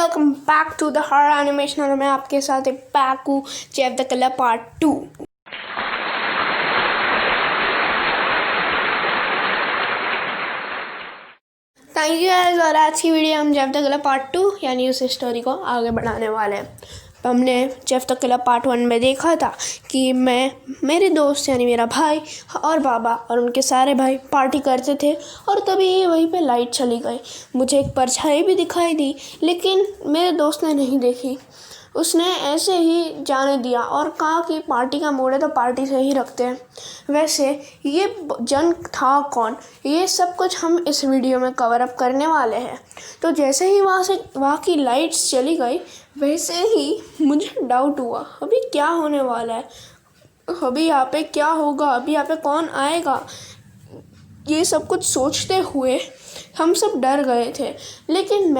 Welcome back to the horror animation और मैं आपके साथ बैक हूँ Jeff the killer part 2। Thank you guys. और आज की वीडियो हम जेफ द किलर पार्ट 2 यानी उस स्टोरी को आगे बढ़ाने वाले हैं। हमने जेफ द किलर पार्ट 1 में देखा था कि मेरे दोस्त यानी मेरा भाई और बाबा और उनके सारे भाई पार्टी करते थे और तभी वहीं पे लाइट चली गई। मुझे एक परछाई भी दिखाई दी लेकिन मेरे दोस्त ने नहीं देखी। उसने ऐसे ही जाने दिया और कहा कि पार्टी का मूड है तो पार्टी से ही रखते हैं। वैसे ये जन था कौन, ये सब कुछ हम इस वीडियो में कवर अप करने वाले हैं। तो जैसे ही वहाँ की लाइट्स चली गई वैसे ही मुझे डाउट हुआ अभी क्या होने वाला है, अभी यहाँ पे क्या होगा, अभी यहाँ पे कौन आएगा। ये सब कुछ सोचते हुए हम सब डर गए थे, लेकिन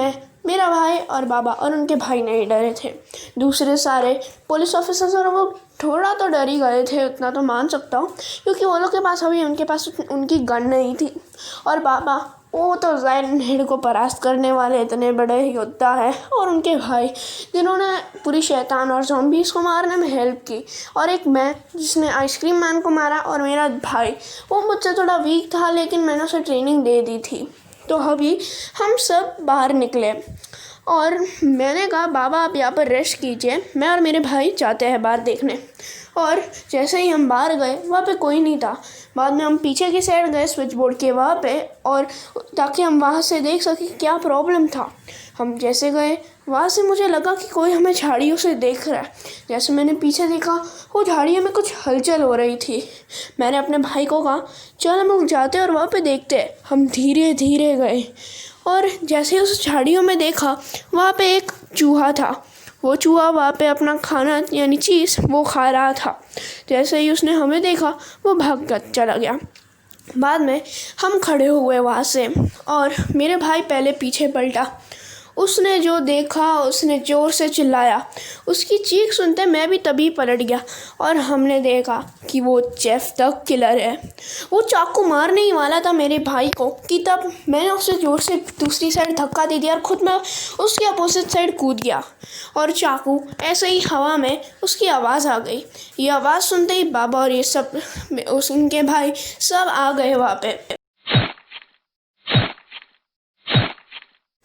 मेरा भाई और बाबा और उनके भाई नहीं डरे थे। दूसरे सारे पुलिस ऑफिसर्स और वो थोड़ा तो डर ही गए थे, उतना तो मान सकता हूँ, क्योंकि वो लोग के पास अभी उनके पास उनकी गन नहीं थी। और बाबा वो तो साइरन हेड को परास्त करने वाले इतने बड़े योद्धा है, और उनके भाई जिन्होंने पूरी शैतान और ज़ॉम्बीज़ को मारने में हेल्प की, और एक मैं जिसने आइसक्रीम मैन को मारा, और मेरा भाई वो मुझसे थोड़ा वीक था लेकिन मैंने उसे ट्रेनिंग दे दी थी। तो अभी हम सब बाहर निकले और मैंने कहा बाबा आप यहाँ पर रेस्ट कीजिए, मैं और मेरे भाई जाते हैं बाहर देखने। और जैसे ही हम बाहर गए वहाँ पे कोई नहीं था। बाद में हम पीछे की साइड गए स्विच बोर्ड के वहाँ पे, और ताकि हम वहाँ से देख सकें क्या प्रॉब्लम था। हम जैसे गए वहाँ से मुझे लगा कि कोई हमें झाड़ियों से देख रहा है। जैसे मैंने पीछे देखा वो झाड़ियों में कुछ हलचल हो रही थी। मैंने अपने भाई को कहा चल हम लोग जाते और वहाँ पे देखते हैं। हम धीरे धीरे गए और जैसे उस झाड़ियों में देखा वहाँ पे एक चूहा था। वो चूहा वहाँ पे अपना खाना यानी चीज़ वो खा रहा था। जैसे ही उसने हमें देखा वो भाग कर चला गया। बाद में हम खड़े हुए वहाँ से और मेरे भाई पहले पीछे पलटा। उसने जो देखा उसने ज़ोर से चिल्लाया। उसकी चीख सुनते मैं भी तभी पलट गया और हमने देखा कि वो जेफ द किलर है। वो चाकू मारने ही वाला था मेरे भाई को कि तब मैंने उसे ज़ोर से दूसरी साइड धक्का दे दिया और ख़ुद मैं उसके अपोजिट साइड कूद गया, और चाकू ऐसे ही हवा में उसकी आवाज़ आ गई। ये आवाज़ सुनते ही बाबा और ये सब उनके भाई सब आ गए वहाँ पे।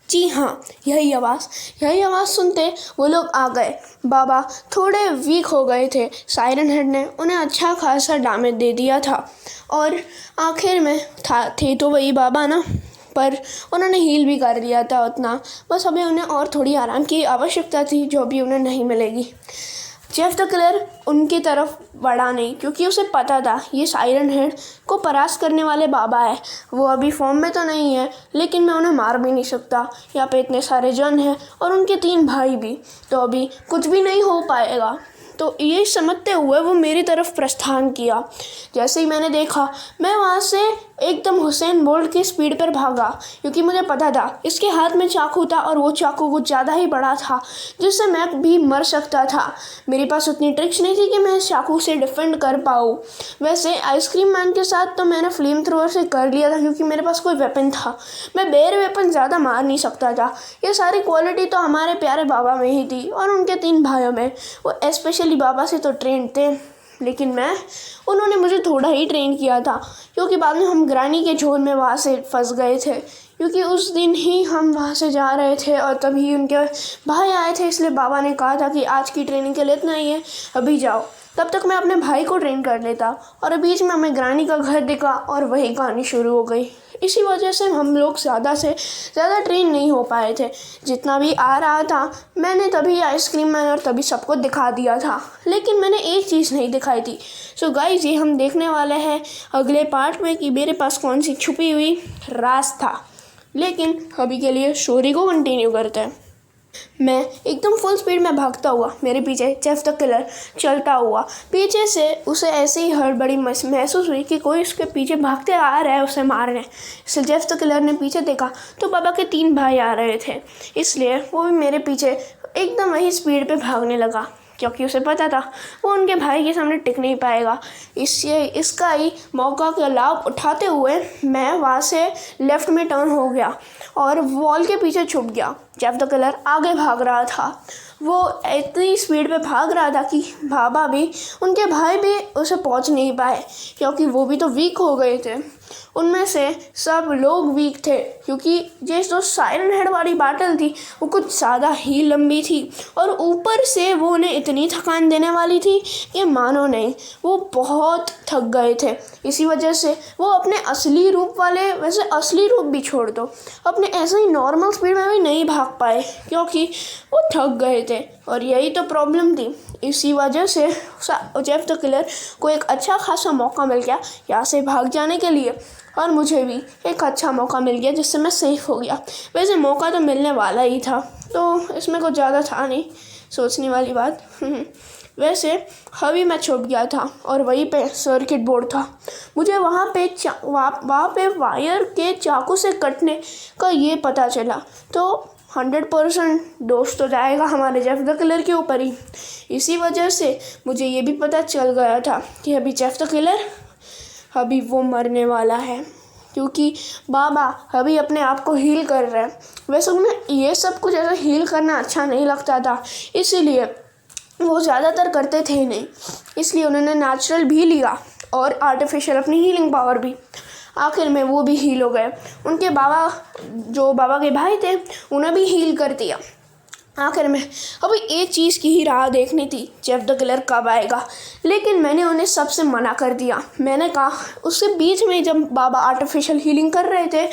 जी हाँ, यही आवाज़ सुनते वो लोग आ गए। बाबा थोड़े वीक हो गए थे, साइरन हेड ने उन्हें अच्छा खासा डैमेज दे दिया था, और आखिर में थे तो वही बाबा ना, पर उन्होंने हील भी कर दिया था उतना। बस अभी उन्हें और थोड़ी आराम की आवश्यकता थी जो अभी उन्हें नहीं मिलेगी। जेफ द किलर उनकी तरफ बढ़ा नहीं, क्योंकि उसे पता था ये साइरन हेड को परास्त करने वाले बाबा है। वो अभी फॉर्म में तो नहीं है लेकिन मैं उन्हें मार भी नहीं सकता। यहाँ पे इतने सारे जन हैं और उनके 3 भाई भी, तो अभी कुछ भी नहीं हो पाएगा। तो ये समझते हुए वो मेरी तरफ प्रस्थान किया। जैसे ही मैंने देखा मैं वहाँ से एकदम हुसैन बोल्ट की स्पीड पर भागा, क्योंकि मुझे पता था इसके हाथ में चाकू था और वो चाकू कुछ ज़्यादा ही बड़ा था जिससे मैं भी मर सकता था। मेरे पास उतनी ट्रिक्स नहीं थी कि मैं इस चाकू से डिफेंड कर पाऊँ। वैसे आइसक्रीम मैन के साथ तो मैंने फ्लेम थ्रोअर से कर लिया था क्योंकि मेरे पास कोई वेपन था। मैं बेयर वेपन ज़्यादा मार नहीं सकता था। ये सारी क्वालिटी तो हमारे प्यारे बाबा में ही थी और उनके 3 भाइयों में। वो स्पेशली बाबा से तो ट्रेंड थे, लेकिन उन्होंने मुझे थोड़ा ही ट्रेन किया था, क्योंकि बाद में हम ग्रानी के झोल में वहाँ से फंस गए थे। क्योंकि उस दिन ही हम वहाँ से जा रहे थे और तभी उनके भाई आए थे, इसलिए बाबा ने कहा था कि आज की ट्रेनिंग के लिए इतना ही है, अभी जाओ। तब तक मैं अपने भाई को ट्रेन कर लेता, और बीच में हमें ग्रानी का घर दिखा और वही कहानी शुरू हो गई। इसी वजह से हम लोग ज़्यादा से ज़्यादा ट्रेन नहीं हो पाए थे। जितना भी आ रहा था मैंने तभी आइसक्रीम मैन और तभी सबको दिखा दिया था, लेकिन मैंने एक चीज़ नहीं दिखाई थी। सो गाइस, ये हम देखने वाले हैं अगले पार्ट में कि मेरे पास कौन सी छुपी हुई राज था। लेकिन अभी के लिए स्टोरी को कंटिन्यू करते हैं। मैं एकदम फुल स्पीड में भागता हुआ, मेरे पीछे जेफ द किलर चलता हुआ। पीछे से उसे ऐसे ही हड़बड़ी महसूस हुई कि कोई उसके पीछे भागते आ रहा है उसे मारने। इसलिए जेफ द किलर ने पीछे देखा तो बाबा के 3 भाई आ रहे थे, इसलिए वो भी मेरे पीछे एकदम वही स्पीड पे भागने लगा, क्योंकि उसे पता था वो उनके भाई के सामने टिक नहीं पाएगा। इसका ही मौका का लाभ उठाते हुए मैं वहाँ से लेफ़्ट में टर्न हो गया और वॉल के पीछे छुप गया। जेफ द किलर आगे भाग रहा था। वो इतनी स्पीड पे भाग रहा था कि बाबा भी, उनके भाई भी उसे पहुंच नहीं पाए, क्योंकि वो भी तो वीक हो गए थे। उनमें से सब लोग वीक थे, क्योंकि जो साइरन हेड वाली बैटल थी वो कुछ ज़्यादा ही लंबी थी, और ऊपर से वो उन्हें इतनी थकान देने वाली थी कि मानो नहीं, वो बहुत थक गए थे। इसी वजह से वो अपने असली रूप वाले, वैसे असली रूप भी छोड़ दो, अपने ऐसे ही नॉर्मल स्पीड में भी नहीं भाग पाए, क्योंकि वो थक गए थे। और यही तो प्रॉब्लम थी। इसी वजह से जेफ द किलर को एक अच्छा खासा मौका मिल गया यहाँ से भाग जाने के लिए, और मुझे भी एक अच्छा मौका मिल गया जिससे मैं सेफ़ हो गया। वैसे मौका तो मिलने वाला ही था, तो इसमें कुछ ज़्यादा था नहीं सोचने वाली बात। वैसे अभी मैं छुप गया था और वहीं पे सर्किट बोर्ड था। मुझे वहाँ पे वायर के चाकू से कटने का ये पता चला, तो 100% दोष तो जाएगा हमारे जेफ द किलर के ऊपर ही। इसी वजह से मुझे ये भी पता चल गया था कि अभी जेफ द किलर, अभी वो मरने वाला है, क्योंकि बाबा अभी अपने आप को हील कर रहे हैं। वैसे उन्हें ये सब कुछ ऐसा हील करना अच्छा नहीं लगता था, इसीलिए वो ज़्यादातर करते थे ही नहीं, इसलिए उन्होंने नेचुरल भी लिया और आर्टिफिशियल अपनी हीलिंग पावर भी। आखिर में वो भी हील हो गए। उनके बाबा, जो बाबा के भाई थे, उन्हें भी हील कर दिया। आखिर में अभी एक चीज़ की ही राह देखनी थी, जेफ द किलर कब आएगा। लेकिन मैंने उन्हें सबसे मना कर दिया। मैंने कहा, उससे बीच में जब बाबा आर्टिफिशियल हीलिंग कर रहे थे,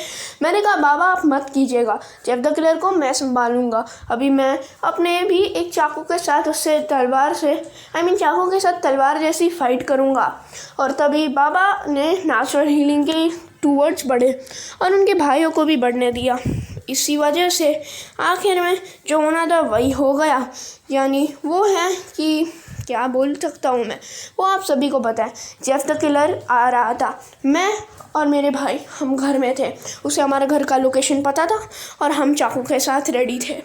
मैंने कहा बाबा आप मत कीजिएगा, जेफ द किलर को मैं संभालूंगा। अभी मैं अपने भी एक चाकू के साथ उससे चाकू के साथ तलवार जैसी फाइट करूँगा। और तभी बाबा ने नेचुरल हीलिंग के टूवर्ड्स बढ़े और उनके भाइयों को भी बढ़ने दिया। इसी वजह से आखिर में जो होना था वही हो गया। यानी वो है कि क्या बोल सकता हूँ मैं, वो आप सभी को पता है। जेफ द किलर आ रहा था, मैं और मेरे भाई हम घर में थे, उसे हमारे घर का लोकेशन पता था और हम चाकू के साथ रेडी थे।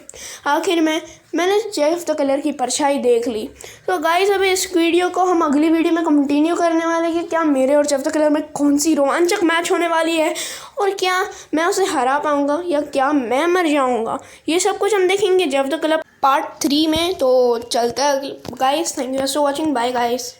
आखिर में मैंने जेफ द किलर की परछाई देख ली। तो गाइस, अभी इस वीडियो को हम अगली वीडियो में कंटिन्यू करने वाले हैं कि क्या मेरे और जेफ द किलर में कौन सी रोमांचक मैच होने वाली है, और क्या मैं उसे हरा पाऊँगा या क्या मैं मर जाऊँगा। ये सब कुछ हम देखेंगे जेफ द किलर पार्ट 3 में। तो चलता है guys. Thank you for watching. Bye guys.